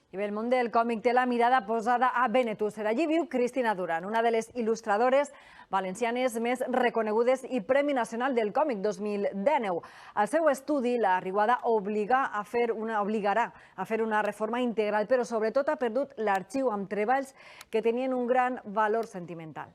I bé, el món del còmic té la mirada posada a Benetússer. Allí viu Cristina Duran, una de les il·lustradores valencianes més reconegudes i Premi Nacional del Còmic 2019. Al seu estudi, la Riuada obligarà a fer una reforma integral, però sobretot ha perdut l'arxiu amb treballs que tenien un gran valor sentimental.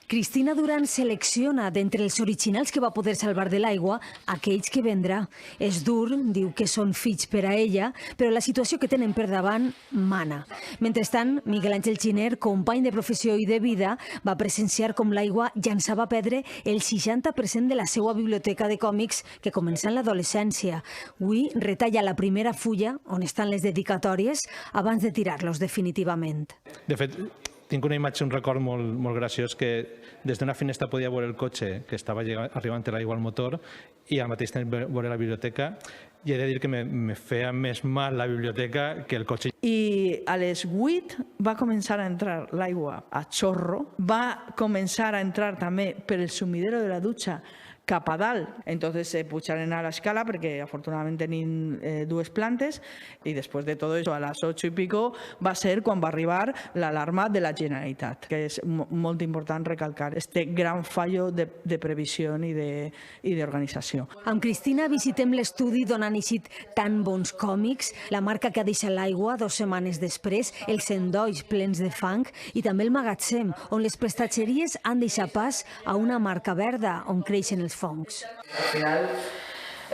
Cristina Duran selecciona d'entre els originals que va poder salvar de l'aigua aquells que vendrà. És dur, diu que són fills per a ella, però la situació que tenen per davant mana. Mentrestant, Miguel Àngel Giner, company de professió i de vida, va presenciar com l'aigua llançava a perdre el 60% de la seva biblioteca de còmics que comença en l'adolescència. Avui retalla la primera fulla, on estan les dedicatòries, abans de tirar-los definitivament. De fet, tinc una imatge, un record molt graciós, que des d'una finestra podia veure el cotxe que estava arribant l'aigua al motor i al mateix temps veure la biblioteca, i he de dir que me feia més mal la biblioteca que el cotxe. I a les 8 va començar a entrar l'aigua a xorro, va començar a entrar també per el sumidero de la dutxa cap a dalt. Entonces se pujaron a la escala porque afortunadamente tenim dues plantes y después de todo eso a las 8 y pico va ser quan va arribar l'alarma de la Generalitat, que és molt important recalcar este gran fallo de previsió i d'organització. Amb Cristina visitem l'estudi d'on han eixit tan bons còmics, la marca que ha deixat l'aigua 2 setmanes després, els endolls plens de fang i també el magatzem, on les prestatgeries han deixat pas a una marca verda on creixen els fongs. Al final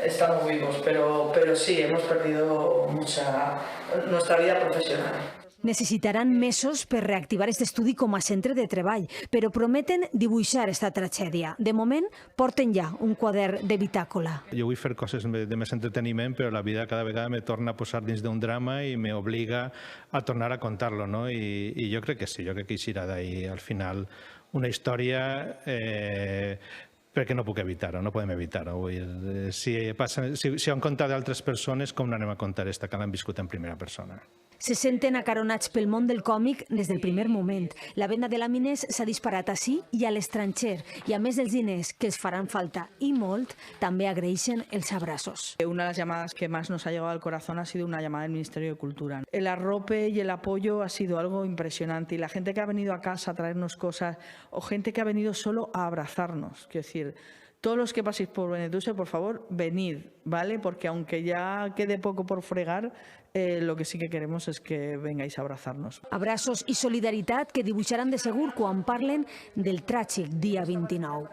estamos vivos, pero sí, hemos perdido nuestra vida profesional. Necessitaran mesos per reactivar aquest estudi com a centre de treball, però prometen dibuixar aquesta tragèdia. De moment, porten ja un quadern de bitàcola. Jo vull fer coses de més entreteniment, però la vida cada vegada me torna a posar dins d'un drama i m'obliga a tornar a contar-lo, no? I jo crec que sí, jo crec que eixirà d'ahir al final una història perquè no puc evitar-ho, no podem evitar-ho. Si ho han contat d'altres persones, com n'anem a contar esta que l'han viscut en primera persona? Se senten acaronats pel món del còmic des del primer moment. La venda de làmines s'ha disparat ací i a l'estranger, i a més dels diners que els faran falta i molt, també agraeixen els abraços. Una de las llamadas que más nos ha llegado al corazón ha sido una llamada del Ministerio de Cultura. El arrope y el apoyo ha sido algo impresionante, y la gente que ha venido a casa a traernos cosas o gente que ha venido solo a abrazarnos, quiero decir, todos los que paséis por Benetússer, por favor, venid, ¿vale? Porque aunque ya quede poco por fregar, lo que sí que queremos es que vengáis a abrazarnos. Abraços i solidaritat que dibuixaran de segur quan parlen del tràgic dia 29.